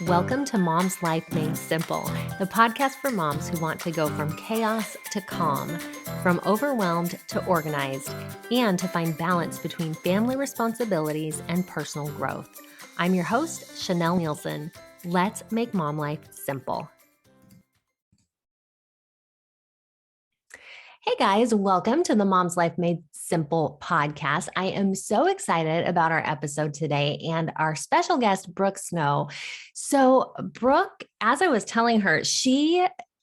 Welcome to Mom's Life Made Simple, the podcast for moms who want to go from chaos to calm, from overwhelmed to organized, and to find balance between family responsibilities and personal growth. I'm your host, Chanel Nielsen. Let's make mom life simple. Hey guys, welcome to the Mom's Life Made Simple podcast. I am so excited about our episode today and our special guest, Brooke Snow. So Brooke, as I was telling her,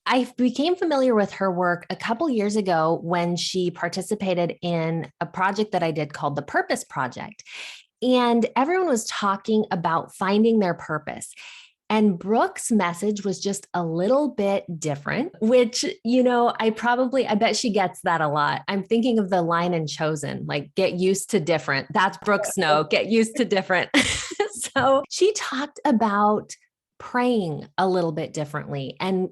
I became familiar with her work a couple years ago when she participated in a project that I did called the Purpose Project. And everyone was talking about finding their purpose. And Brooke's message was just a little bit different, which, I bet she gets that a lot. I'm thinking of the line in Chosen, like, get used to different. That's Brooke Snow, get used to different. So she talked about praying a little bit differently and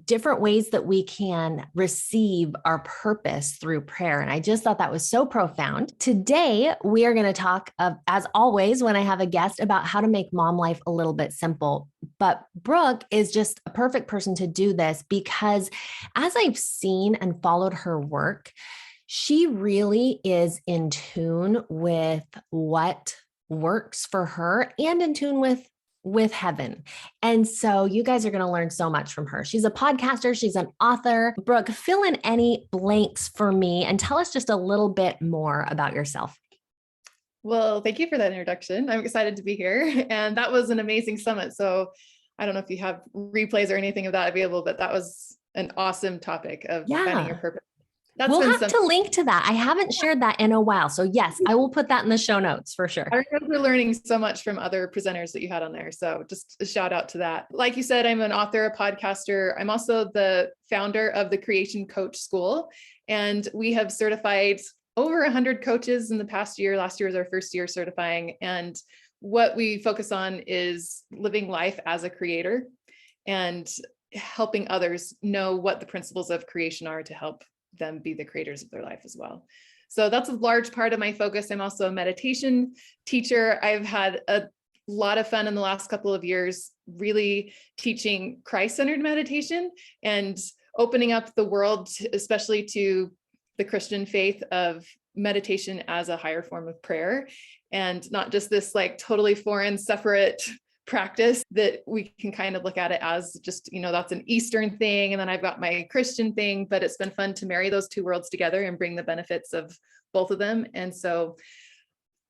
different ways that we can receive our purpose through prayer. And I just thought that was so profound. Today, we are going to talk, as always, when I have a guest, about how to make mom life a little bit simple. But Brooke is just a perfect person to do this because as I've seen and followed her work, she really is in tune with what works for her and in tune with heaven. And so you guys are going to learn so much from her. She's a podcaster. She's an author. Brooke, fill in any blanks for me and tell us just a little bit more about yourself. Well, thank you for that introduction. I'm excited to be here. And that was an amazing summit. So I don't know if you have replays or anything of that available, but that was an awesome topic of finding your purpose. We'll have to link to that. I haven't shared that in a while. So yes, I will put that in the show notes for sure. I remember learning so much from other presenters that you had on there. So just a shout out to that. Like you said, I'm an author, a podcaster. I'm also the founder of the Creation Coach School. And we have certified over 100 coaches in the past year. Last year was our first year certifying. And what we focus on is living life as a creator and helping others know what the principles of creation are to help them be the creators of their life as well. So that's a large part of my focus. I'm also a meditation teacher. I've had a lot of fun in the last couple of years, really teaching Christ-centered meditation and opening up the world, especially to the Christian faith, of meditation as a higher form of prayer and not just this like totally foreign, separate practice that we can kind of look at it as just, that's an Eastern thing. And then I've got my Christian thing, but it's been fun to marry those two worlds together and bring the benefits of both of them. And so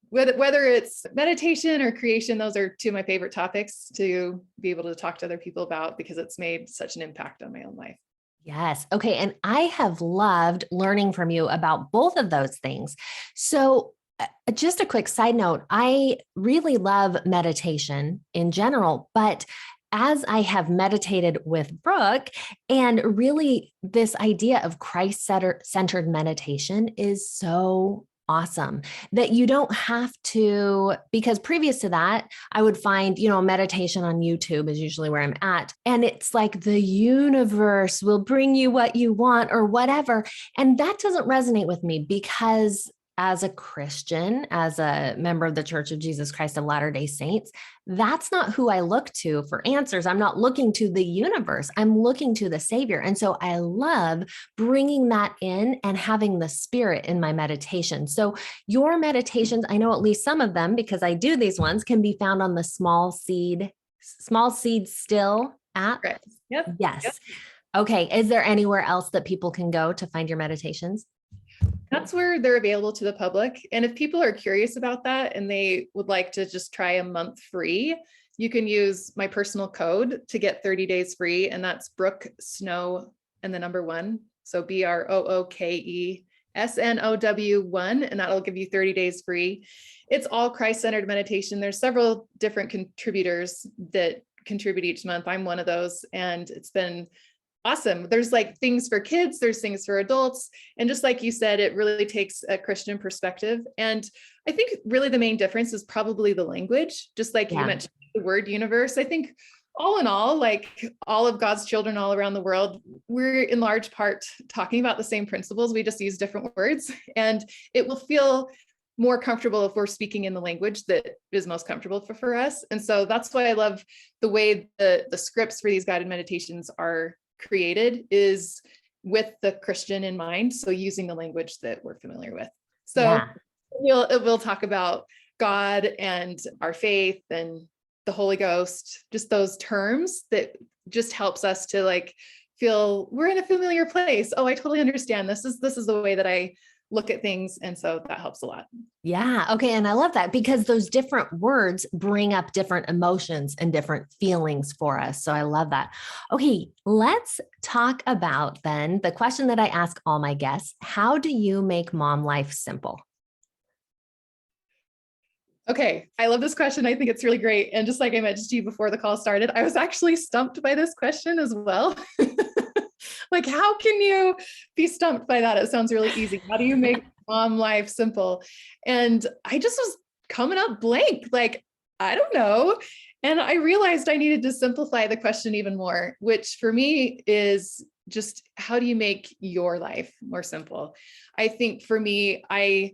whether it's meditation or creation, those are two of my favorite topics to be able to talk to other people about because it's made such an impact on my own life. Yes. Okay. And I have loved learning from you about both of those things. So just a quick side note, I really love meditation in general, but as I have meditated with Brooke, and really this idea of Christ-centered meditation is so awesome that you don't have to, because previous to that, I would find, meditation on YouTube is usually where I'm at. And it's like the universe will bring you what you want or whatever. And that doesn't resonate with me because as a Christian, as a member of the Church of Jesus Christ of Latter-day Saints, that's not who I look to for answers. I'm not looking to the universe. I'm looking to the Savior. And so I love bringing that in and having the Spirit in my meditation. So your meditations, I know at least some of them, because I do these ones, can be found on the Small Seed Still app. Right. Yep. Yes. Yep. Okay. Is there anywhere else that people can go to find your meditations? That's where they're available to the public. And if people are curious about that and they would like to just try a month free, you can use my personal code to get 30 days free. And that's Brooke Snow and the number 1. So BROOKESNOW1, and that'll give you 30 days free. It's all Christ-centered meditation. There's several different contributors that contribute each month. I'm one of those, and it's been awesome. There's like things for kids, there's things for adults. And just like you said, it really takes a Christian perspective. And I think really the main difference is probably the language, just like you mentioned the word universe. I think all in all, like all of God's children all around the world, we're in large part talking about the same principles. We just use different words, and it will feel more comfortable if we're speaking in the language that is most comfortable for us. And so that's why I love the way the scripts for these guided meditations are created is with the Christian in mind. So using the language that we're familiar with. So we'll talk about God and our faith and the Holy Ghost, just those terms that just helps us to like feel we're in a familiar place. Oh, I totally understand. This is the way that I look at things. And so that helps a lot. Yeah. Okay. And I love that because those different words bring up different emotions and different feelings for us. So I love that. Okay. Let's talk about then the question that I ask all my guests. How do you make mom life simple? Okay. I love this question. I think it's really great. And just like I mentioned to you before the call started, I was actually stumped by this question as well. Like, how can you be stumped by that? It sounds really easy. How do you make mom life simple? And I just was coming up blank. Like, I don't know. And I realized I needed to simplify the question even more, which for me is just how do you make your life more simple? I think for me, I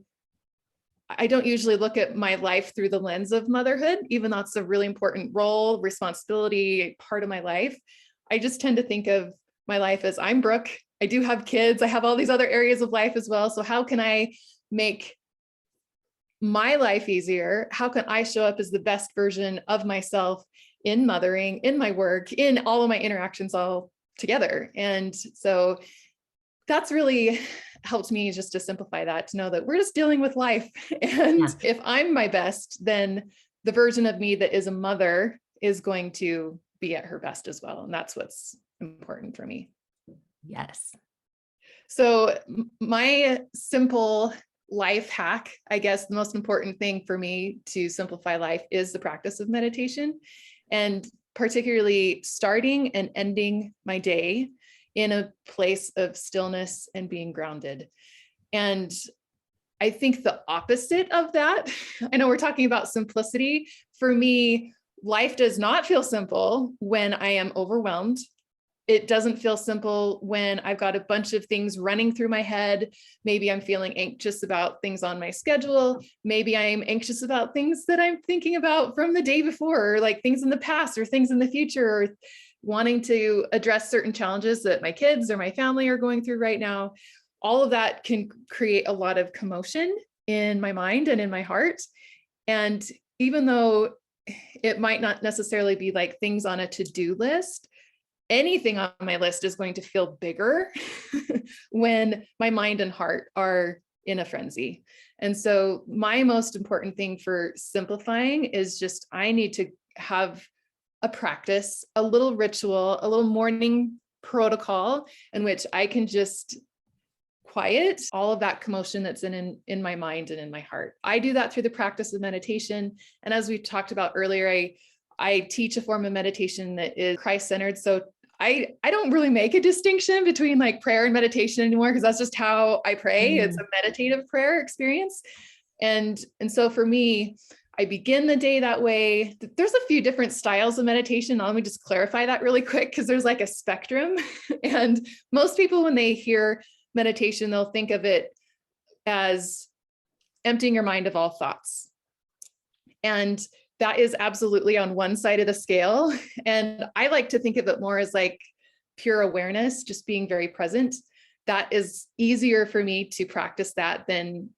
don't usually look at my life through the lens of motherhood, even though it's a really important role, responsibility, part of my life. I just tend to think of my life as I'm Brooke. I do have kids. I have all these other areas of life as well. So how can I make my life easier? How can I show up as the best version of myself in mothering, in my work, in all of my interactions all together? And so that's really helped me just to simplify that, to know that we're just dealing with life. And if I'm my best, then the version of me that is a mother is going to be at her best as well. And that's what's important for me. Yes. So my simple life hack, I guess the most important thing for me to simplify life is the practice of meditation, and particularly starting and ending my day in a place of stillness and being grounded. And I think the opposite of that, I know we're talking about simplicity. For me, life does not feel simple when I am overwhelmed. It doesn't feel simple when I've got a bunch of things running through my head. Maybe I'm feeling anxious about things on my schedule. Maybe I'm anxious about things that I'm thinking about from the day before, or like things in the past or things in the future, or wanting to address certain challenges that my kids or my family are going through right now. All of that can create a lot of commotion in my mind and in my heart. And even though it might not necessarily be like things on a to-do list, anything on my list is going to feel bigger when my mind and heart are in a frenzy. And so my most important thing for simplifying is just, I need to have a practice, a little ritual, a little morning protocol in which I can just quiet all of that commotion that's in my mind and in my heart. I do that through the practice of meditation. And as we talked about earlier, I teach a form of meditation that is Christ-centered. So I don't really make a distinction between like prayer and meditation anymore, because that's just how I pray. It's a meditative prayer experience. And so for me, I begin the day that way. There's a few different styles of meditation. Let me just clarify that really quick, because there's like a spectrum. And most people, when they hear meditation, they'll think of it as emptying your mind of all thoughts. And that is absolutely on one side of the scale. And I like to think of it more as like pure awareness, just being very present. That is easier for me to practice that than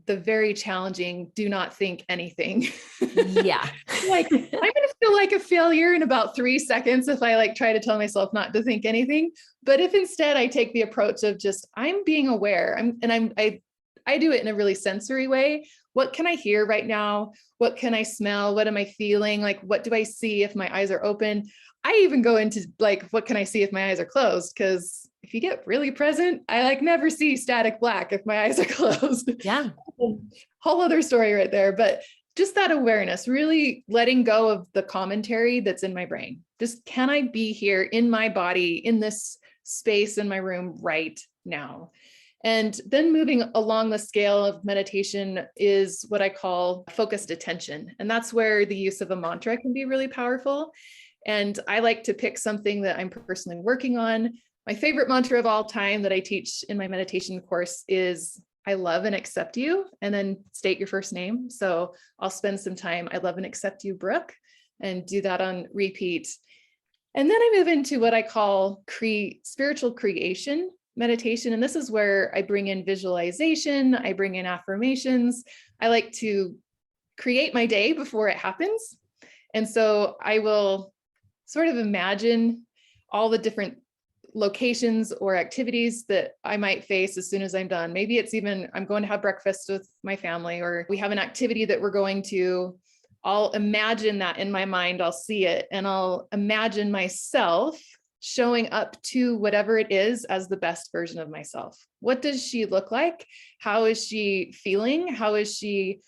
the very challenging do not think anything. Yeah. Like, I'm going to feel like a failure in about 3 seconds if I like try to tell myself not to think anything. But if instead I take the approach of just, I'm being aware, I do it in a really sensory way. What can I hear right now? What can I smell? What am I feeling? Like, what do I see if my eyes are open? I even go into like, what can I see if my eyes are closed? Because if you get really present, I like never see static black if my eyes are closed. Yeah. Whole other story right there. But just that awareness, really letting go of the commentary that's in my brain. Just, can I be here in my body, in this space in my room right now? And then moving along the scale of meditation is what I call focused attention. And that's where the use of a mantra can be really powerful. And I like to pick something that I'm personally working on. My favorite mantra of all time that I teach in my meditation course is I love and accept you, and then state your first name. So I'll spend some time, I love and accept you, Brooke, and do that on repeat. And then I move into what I call spiritual creation meditation. And this is where I bring in visualization, I bring in affirmations. I like to create my day before it happens. And so I will sort of imagine all the different locations or activities that I might face as soon as I'm done. Maybe it's even, I'm going to have breakfast with my family, or we have an activity that we're going to. I'll imagine that in my mind, I'll see it, and I'll imagine myself showing up to whatever it is as the best version of myself. What does she look like? How is she feeling? How is she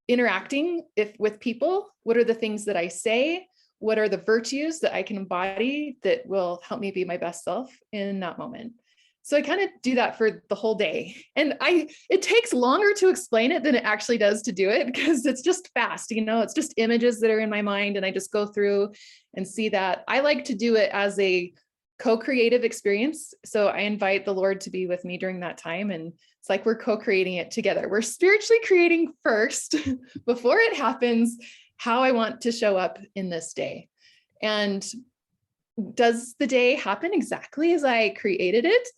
interacting with people? What are the things that I say? What are the virtues that I can embody that will help me be my best self in that moment? So I kind of do that for the whole day. And it takes longer to explain it than it actually does to do it, because it's just fast, it's just images that are in my mind, and I just go through and see that. I like to do it as a co-creative experience. So I invite the Lord to be with me during that time. And it's like we're co-creating it together. We're spiritually creating first before it happens, how I want to show up in this day. And does the day happen exactly as I created it?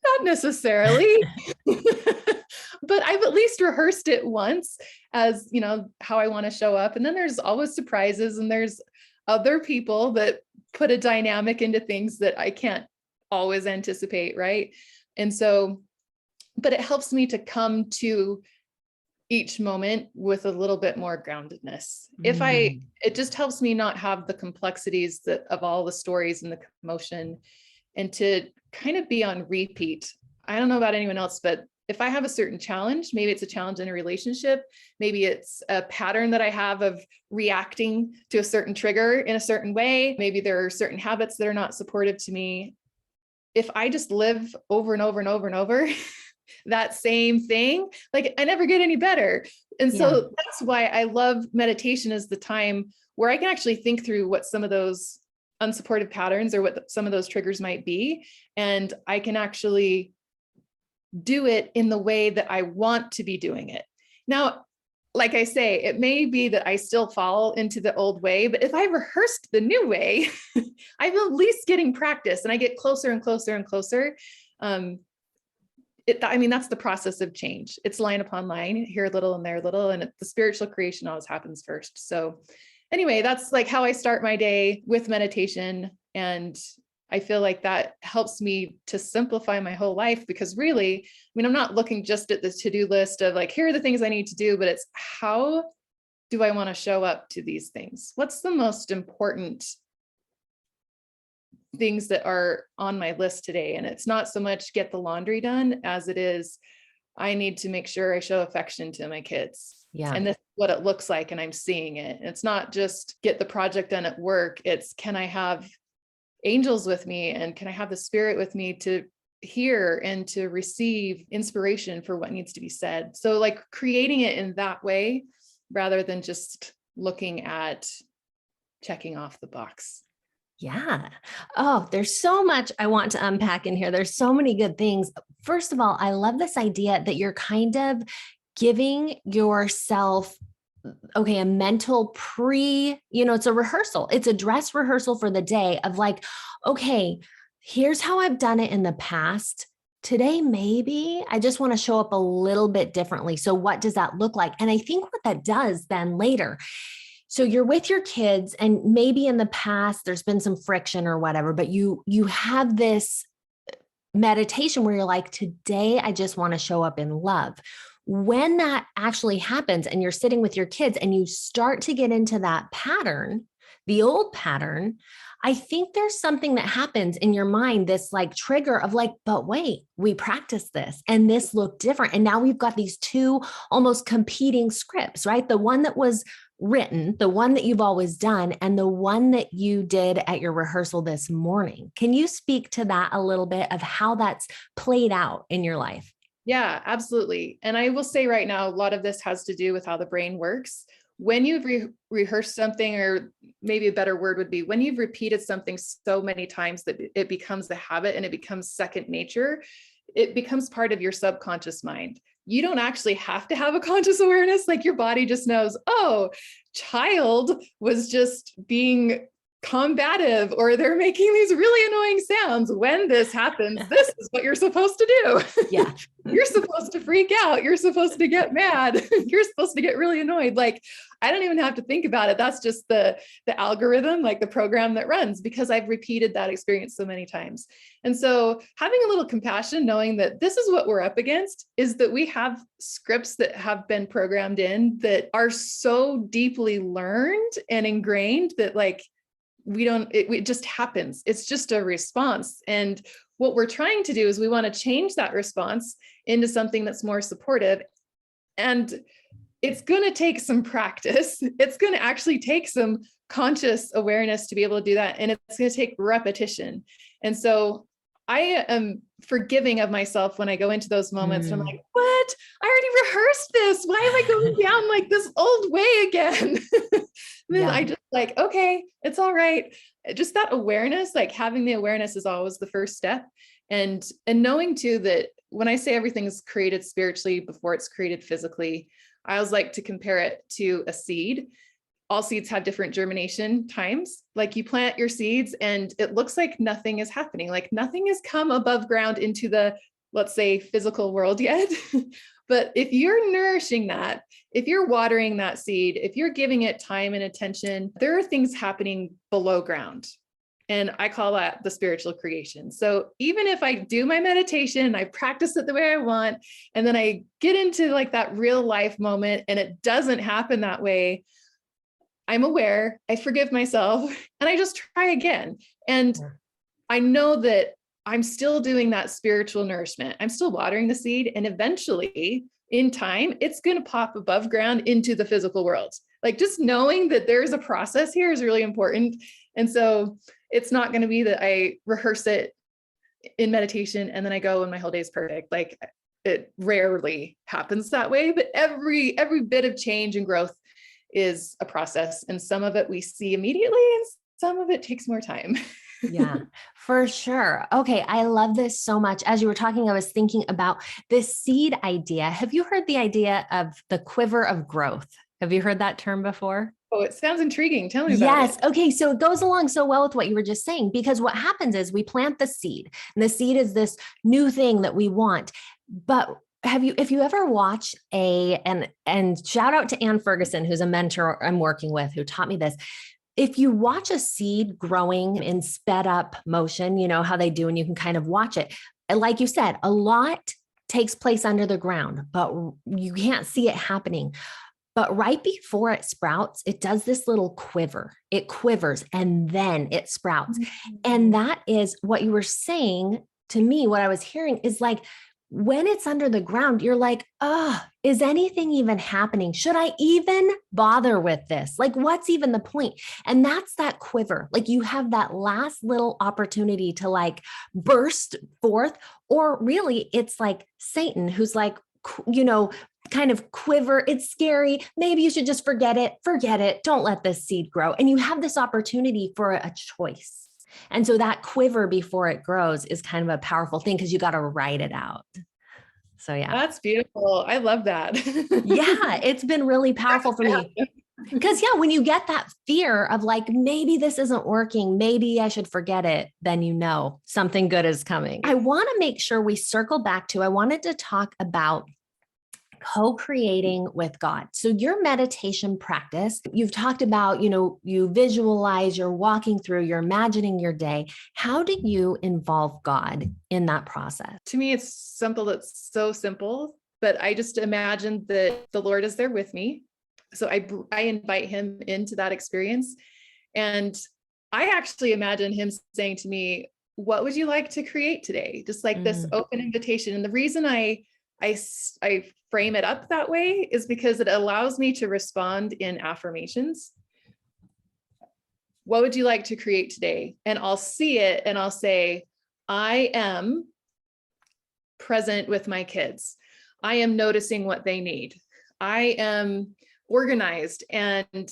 Not necessarily, but I've at least rehearsed it once as, how I want to show up. And then there's always surprises, and there's other people that put a dynamic into things that I can't always anticipate, right? And so, but it helps me to come to each moment with a little bit more groundedness. It just helps me not have the complexities of all the stories and the commotion, and to kind of be on repeat. I don't know about anyone else, but if I have a certain challenge, maybe it's a challenge in a relationship, maybe it's a pattern that I have of reacting to a certain trigger in a certain way, maybe there are certain habits that are not supportive to me. If I just live over and over and over and over that same thing, like I never get any better. And so that's why I love meditation as the time where I can actually think through what some of those unsupportive patterns or what some of those triggers might be. And I can actually do it in the way that I want to be doing it. Now, like I say, it may be that I still fall into the old way, but if I rehearsed the new way, I'm at least getting practice, and I get closer and closer and closer. That's the process of change. It's line upon line, here a little and there a little, and the spiritual creation always happens first. So anyway, that's like how I start my day with meditation. And I feel like that helps me to simplify my whole life, because really, I'm not looking just at the to-do list of like, here are the things I need to do, but it's how do I want to show up to these things? What's the most important things that are on my list today? And it's not so much get the laundry done as it is, I need to make sure I show affection to my kids. Yeah. And this is what it looks like, and I'm seeing it. It's not just get the project done at work. It's, can I have angels with me, and can I have the spirit with me to hear and to receive inspiration for what needs to be said? So like creating it in that way, rather than just looking at checking off the box. Yeah. Oh, there's so much I want to unpack in here. There's so many good things. First of all, I love this idea that you're kind of giving yourself a mental it's a rehearsal. It's a dress rehearsal for the day of like, okay, here's how I've done it in the past. Today, maybe I just want to show up a little bit differently. So what does that look like? And I think what that does then later, so you're with your kids, and maybe in the past there's been some friction or whatever, but you have this meditation where you're like, today I just want to show up in love. When that actually happens and you're sitting with your kids and you start to get into that pattern, the old pattern, I think there's something that happens in your mind, this like trigger of like, but wait, we practiced this and this looked different. And now we've got these two almost competing scripts, right? The one that was written, the one that you've always done, and the one that you did at your rehearsal this morning. Can you speak to that a little bit of how that's played out in your life? Yeah, absolutely. And I will say right now, a lot of this has to do with how the brain works. When you've rehearsed something, or maybe a better word would be when you've repeated something so many times that it becomes a habit and it becomes second nature, it becomes part of your subconscious mind. You don't actually have to have a conscious awareness. Like your body just knows, oh, child was just being combative, or they're making these really annoying sounds. When this happens, this is what you're supposed to do. Yeah. You're supposed to freak out. You're supposed to get mad. You're supposed to get really annoyed. Like, I don't even have to think about it. That's just the algorithm, like the program that runs, because I've repeated that experience so many times. And so having a little compassion, knowing that this is what we're up against, is that we have scripts that have been programmed in that are so deeply learned and ingrained that like, it just happens. It's just a response. And what we're trying to do is we want to change that response into something that's more supportive. And it's going to take some practice. It's going to actually take some conscious awareness to be able to do that. And it's going to take repetition. And so I am forgiving of myself when I go into those moments. And I'm like, what? I already rehearsed this. Why am I going down like this old way again? Then I just like, okay, it's all right. Just that awareness, like having the awareness is always the first step. And knowing too, that when I say everything's created spiritually before it's created physically, I always like to compare it to a seed. All seeds have different germination times. Like you plant your seeds and it looks like nothing is happening. Like nothing has come above ground into the, let's say, physical world yet. But if you're nourishing that, if you're watering that seed, if you're giving it time and attention, there are things happening below ground. And I call that the spiritual creation. So even if I do my meditation, I practice it the way I want, and then I get into like that real life moment and it doesn't happen that way, I'm aware, I forgive myself, and I just try again. And I know that I'm still doing that spiritual nourishment. I'm still watering the seed, and eventually in time, it's going to pop above ground into the physical world. Like just knowing that there's a process here is really important. And so it's not going to be that I rehearse it in meditation and then I go and my whole day is perfect. Like it rarely happens that way, but every bit of change and growth is a process. And some of it we see immediately and some of it takes more time. Yeah, for sure. Okay. I love this so much. As you were talking, I was thinking about this seed idea. Have you heard the idea of the quiver of growth? Have you heard that term before? Oh, it sounds intriguing. Tell me about Yes. it. Okay. So it goes along so well with what you were just saying, because what happens is we plant the seed, and the seed is this new thing that we want. But if you ever watch and shout out to Ann Ferguson, who's a mentor I'm working with, who taught me this. If you watch a seed growing in sped up motion, you know how they do, and you can kind of watch it. Like you said, a lot takes place under the ground, but you can't see it happening. But right before it sprouts, it does this little quiver. It quivers and then it sprouts. And that is what you were saying to me. What I was hearing is like, when it's under the ground, you're like, is anything even happening? Should I even bother with this? Like, what's even the point? And that's that quiver. Like you have that last little opportunity to like burst forth, or really it's like Satan who's like, kind of quiver. It's scary. Maybe you should just forget it. Don't let this seed grow. And you have this opportunity for a choice. And so that quiver before it grows is kind of a powerful thing because you got to write it out. So yeah. That's beautiful. I love that. Yeah, it's been really powerful for me. Because when you get that fear of like, maybe this isn't working, maybe I should forget it, then you know something good is coming. I want to make sure we circle back to, I wanted to talk about co-creating with God. So your meditation practice, you've talked about, you visualize, you're walking through, you're imagining your day. How do you involve God in that process? To me, it's simple. It's so simple, but I just imagine that the Lord is there with me. So I invite him into that experience. And I actually imagine him saying to me, what would you like to create today? Just like this open invitation. And the reason I frame it up that way is because it allows me to respond in affirmations. What would you like to create today? And I'll see it and I'll say, I am present with my kids. I am noticing what they need. I am organized and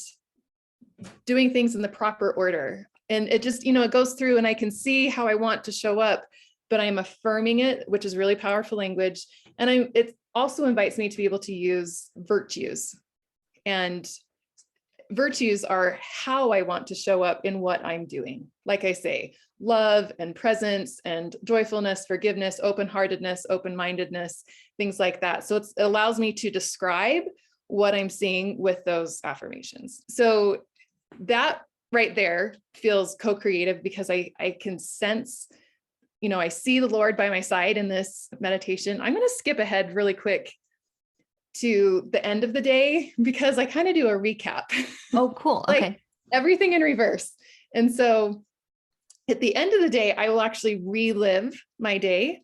doing things in the proper order. And it just, it goes through and I can see how I want to show up but I'm affirming it, which is really powerful language. And it also invites me to be able to use virtues. And virtues are how I want to show up in what I'm doing. Like I say, love and presence and joyfulness, forgiveness, open-heartedness, open-mindedness, things like that. So it allows me to describe what I'm seeing with those affirmations. So that right there feels co-creative because I can sense, I see the Lord by my side in this meditation. I'm going to skip ahead really quick to the end of the day because I kind of do a recap. Oh, cool. Like okay. everything in reverse. And so at the end of the day, I will actually relive my day.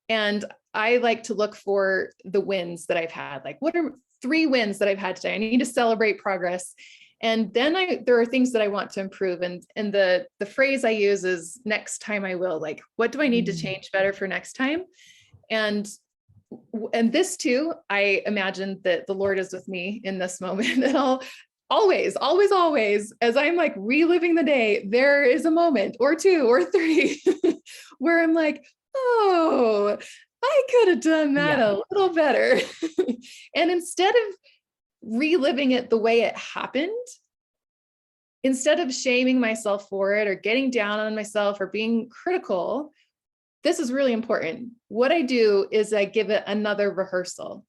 And I like to look for the wins that I've had. Like, what are 3 wins that I've had today? I need to celebrate progress. And then there are things that I want to improve. And the phrase I use is next time I will. Like, what do I need to change better for next time? And this too, I imagine that the Lord is with me in this moment. And I'll always, as I'm like reliving the day, there is a moment or 2 or 3 where I'm like, oh, I could have done that a little better. And instead of reliving it the way it happened, instead of shaming myself for it or getting down on myself or being critical, this is really important. What I do is I give it another rehearsal.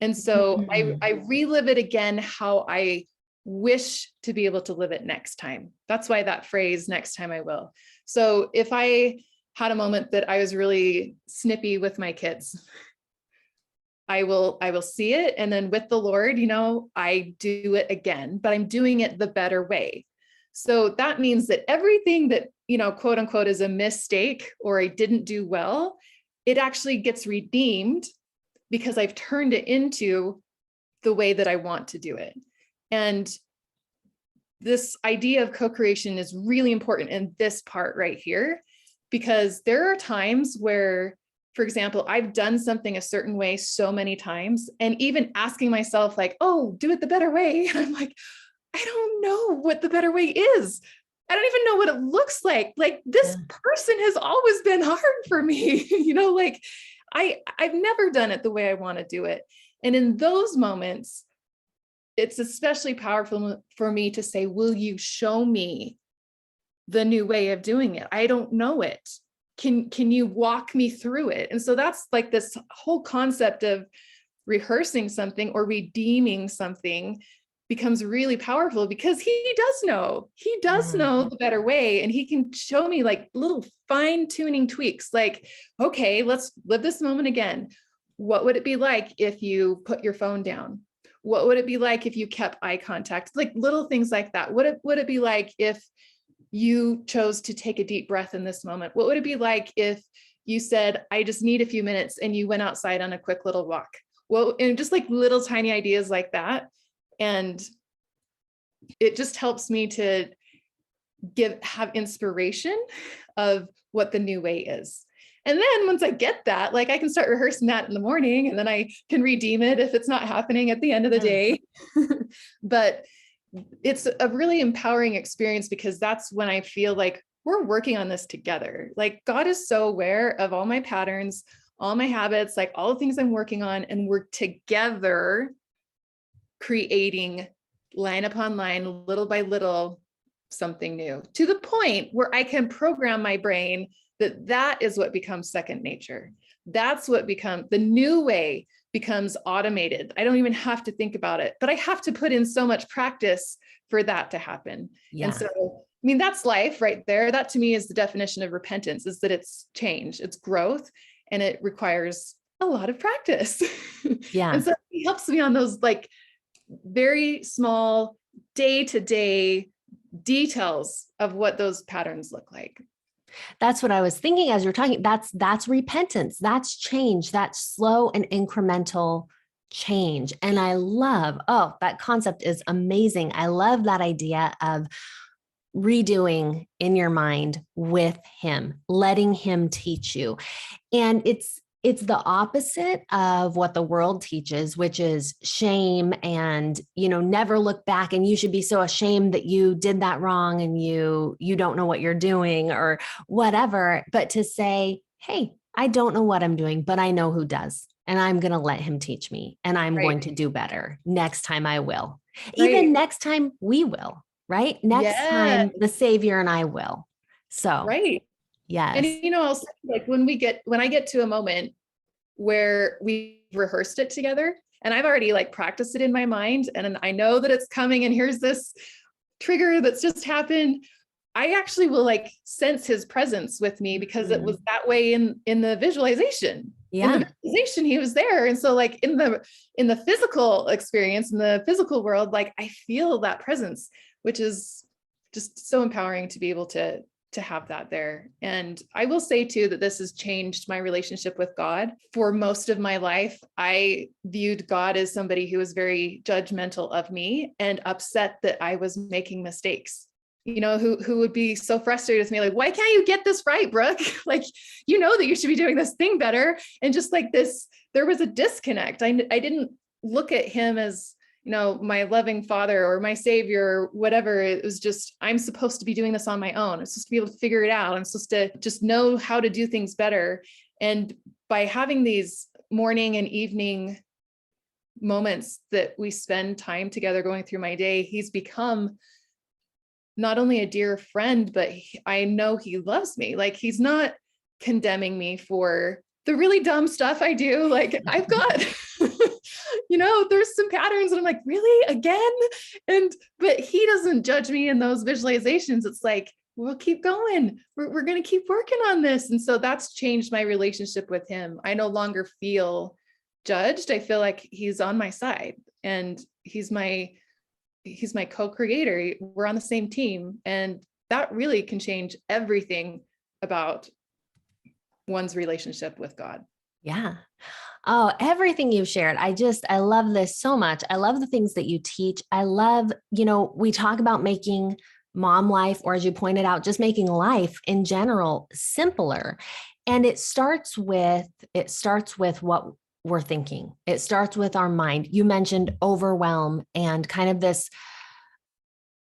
And so I relive it again, how I wish to be able to live it next time. That's why that phrase, next time I will. So if I had a moment that I was really snippy with my kids, I will see it. And then with the Lord, I do it again, but I'm doing it the better way. So that means that everything that, quote unquote, is a mistake or I didn't do well, it actually gets redeemed because I've turned it into the way that I want to do it. And this idea of co-creation is really important in this part right here, because there are times where, for example, I've done something a certain way so many times, and even asking myself like, oh, do it the better way. And I'm like, I don't know what the better way is. I don't even know what it looks like. Like this person has always been hard for me, like I've never done it the way I want to do it. And in those moments, it's especially powerful for me to say, will you show me the new way of doing it? I don't know it. Can you walk me through it? And so that's like this whole concept of rehearsing something or redeeming something becomes really powerful because he does know the better way. And he can show me like little fine tuning tweaks, like, okay, let's live this moment again. What would it be like if you put your phone down? What would it be like if you kept eye contact? Like little things like that. Would it be like if you chose to take a deep breath in this moment? What would it be like if you said, I just need a few minutes, and you went outside on a quick little walk? Well, and just like little tiny ideas like that. And it just helps me to have inspiration of what the new way is. And then once I get that, like I can start rehearsing that in the morning, and then I can redeem it if it's not happening at the end of the day. But it's a really empowering experience because that's when I feel like we're working on this together. Like God is so aware of all my patterns, all my habits, like all the things I'm working on, and we're together creating line upon line, little by little, something new, to the point where I can program my brain that is what becomes second nature. That's what becomes the new way, becomes automated. I don't even have to think about it, but I have to put in so much practice for that to happen. And so, I mean, that's life right there. That to me is the definition of repentance, is that it's change, it's growth, and it requires a lot of practice. And so he helps me on those like very small day-to-day details of what those patterns look like. That's what I was thinking as you're talking. That's repentance. That's change. That's slow and incremental change. And I love, that concept is amazing. I love that idea of redoing in your mind with him, letting him teach you. And it's the opposite of what the world teaches, which is shame and, never look back, and you should be so ashamed that you did that wrong and you don't know what you're doing or whatever. But to say, hey, I don't know what I'm doing, but I know who does. And I'm going to let him teach me, and I'm going Right. to do better. Next time I will. Even Right. next time we will, right? Next Yeah. time the Savior and I will. So, Right. And yes. I'll say, like when I get to a moment where we rehearsed it together and I've already like practiced it in my mind and I know that it's coming and here's this trigger that's just happened, I actually will like sense his presence with me because it was that way in the visualization. In Yeah. the visualization, he was there. And so like in the physical experience, in the physical world, like I feel that presence, which is just so empowering to be able to have that there. And I will say too that this has changed my relationship with God. For most of my life, I viewed God as somebody who was very judgmental of me and upset that I was making mistakes. Who would be so frustrated with me, like, why can't you get this right, Brooke? Like, you know that you should be doing this thing better. And just like this, there was a disconnect. I didn't look at him as, my loving father or my savior or whatever. It was just, I'm supposed to be doing this on my own. I'm supposed to be able to figure it out. I'm supposed to just know how to do things better. And by having these morning and evening moments that we spend time together going through my day, he's become not only a dear friend, but I know he loves me. Like he's not condemning me for the really dumb stuff I do. Like I've got, there's some patterns and I'm like, really again? But he doesn't judge me in those visualizations. It's like, we'll keep going. We're going to keep working on this. And so that's changed my relationship with him. I no longer feel judged. I feel like he's on my side and he's my co-creator. We're on the same team. And that really can change everything about one's relationship with God. Yeah. Oh, everything you've shared. I love this so much. I love the things that you teach. I love, we talk about making mom life, or as you pointed out, just making life in general simpler. And it starts with what we're thinking. It starts with our mind. You mentioned overwhelm and kind of this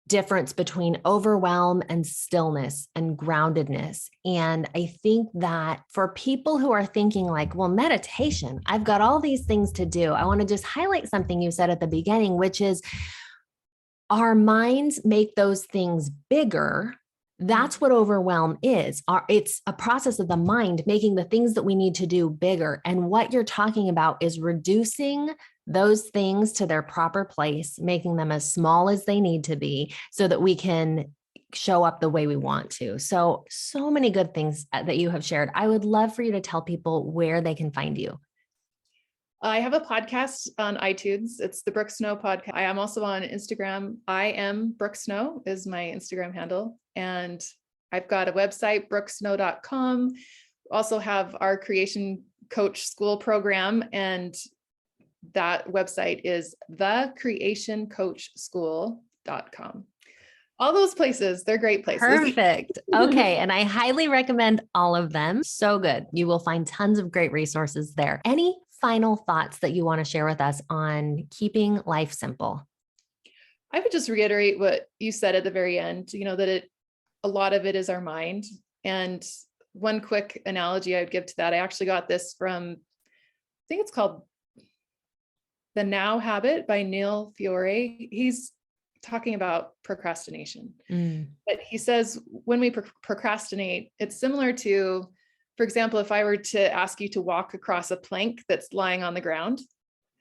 difference between overwhelm and stillness and groundedness. And I think that for people who are thinking like, well, meditation, I've got all these things to do. I want to just highlight something you said at the beginning, which is our minds make those things bigger. That's what overwhelm is. It's a process of the mind making the things that we need to do bigger. And what you're talking about is reducing those things to their proper place, making them as small as they need to be so that we can show up the way we want to. So many good things that you have shared. I would love for you to tell people where they can find you. I have a podcast on iTunes. It's the Brooke Snow podcast. I am also on Instagram. I am Brooke Snow is my Instagram handle. And I've got a website, brookesnow.com. Also have our creation coach school program. And that website is thecreationcoachschool.com. All those places, they're great places. Perfect. Okay. And I highly recommend all of them. So good. You will find tons of great resources there. Any final thoughts that you want to share with us on keeping life simple? I would just reiterate what you said at the very end, that a lot of it is our mind. And one quick analogy I would give to that, I actually got this from, I think it's called The Now Habit by Neil Fiore. He's talking about procrastination. But he says when we procrastinate, it's similar to, for example, if I were to ask you to walk across a plank that's lying on the ground,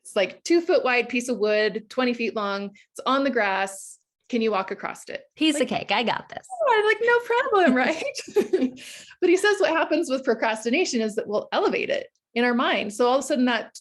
it's like 2 foot wide piece of wood, 20 feet long, it's on the grass. Can you walk across it? Piece of cake. I got this. Oh, like, no problem, right? But he says what happens with procrastination is that we'll elevate it in our mind. So all of a sudden that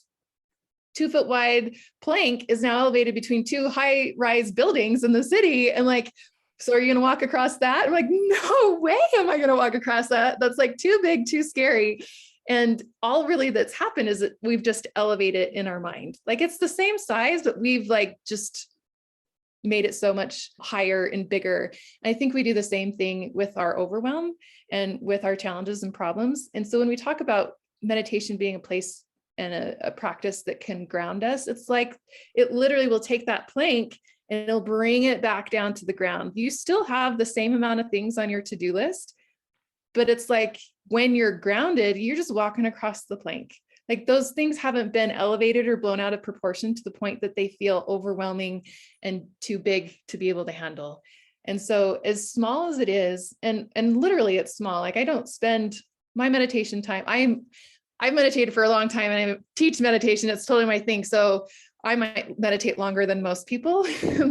2 foot wide plank is now elevated between 2 high rise buildings in the city. And like, so are you going to walk across that? I'm like, no way am I going to walk across that. That's like too big, too scary. And all really that's happened is that we've just elevated it in our mind. Like it's the same size, but we've like just made it so much higher and bigger. And I think we do the same thing with our overwhelm and with our challenges and problems. And so when we talk about meditation being a place and a practice that can ground us, it's like, it literally will take that plank and it'll bring it back down to the ground. You still have the same amount of things on your to-do list, but it's like when you're grounded, you're just walking across the plank. Like those things haven't been elevated or blown out of proportion to the point that they feel overwhelming and too big to be able to handle. And so as small as it is, and literally it's small, like I don't spend my meditation time. I've meditated for a long time and I teach meditation. It's totally my thing. So I might meditate longer than most people,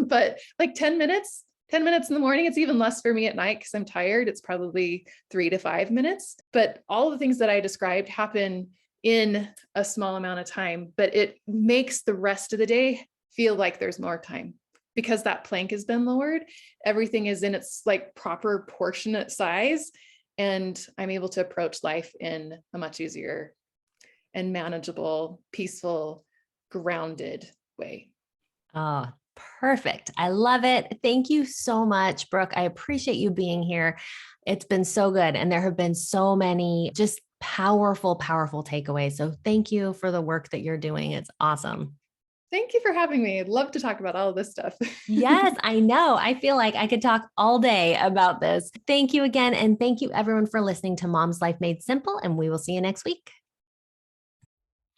but like 10 minutes in the morning, it's even less for me at night because I'm tired. It's probably 3 to 5 minutes, but all the things that I described happen in a small amount of time, but it makes the rest of the day feel like there's more time because that plank has been lowered. Everything is in its like proper proportionate size. And I'm able to approach life in a much easier and manageable, peaceful, grounded way. Oh, perfect. I love it. Thank you so much, Brooke. I appreciate you being here. It's been so good. And there have been so many just powerful, powerful takeaways. So thank you for the work that you're doing. It's awesome. Thank you for having me. I'd love to talk about all of this stuff. Yes, I know. I feel like I could talk all day about this. Thank you again. And thank you everyone for listening to Mom's Life Made Simple. And we will see you next week.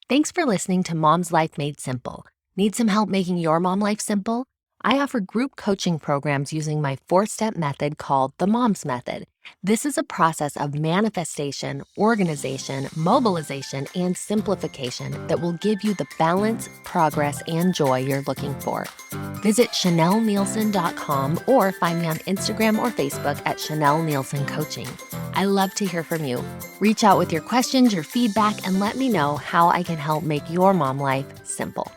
Thanks for listening to Mom's Life Made Simple. Need some help making your mom life simple? I offer group coaching programs using my 4-step method called the Mom's Method. This is a process of manifestation, organization, mobilization, and simplification that will give you the balance, progress, and joy you're looking for. Visit ChanelNielsen.com or find me on Instagram or Facebook at Chanel Nielsen Coaching. I love to hear from you. Reach out with your questions, your feedback, and let me know how I can help make your mom life simple.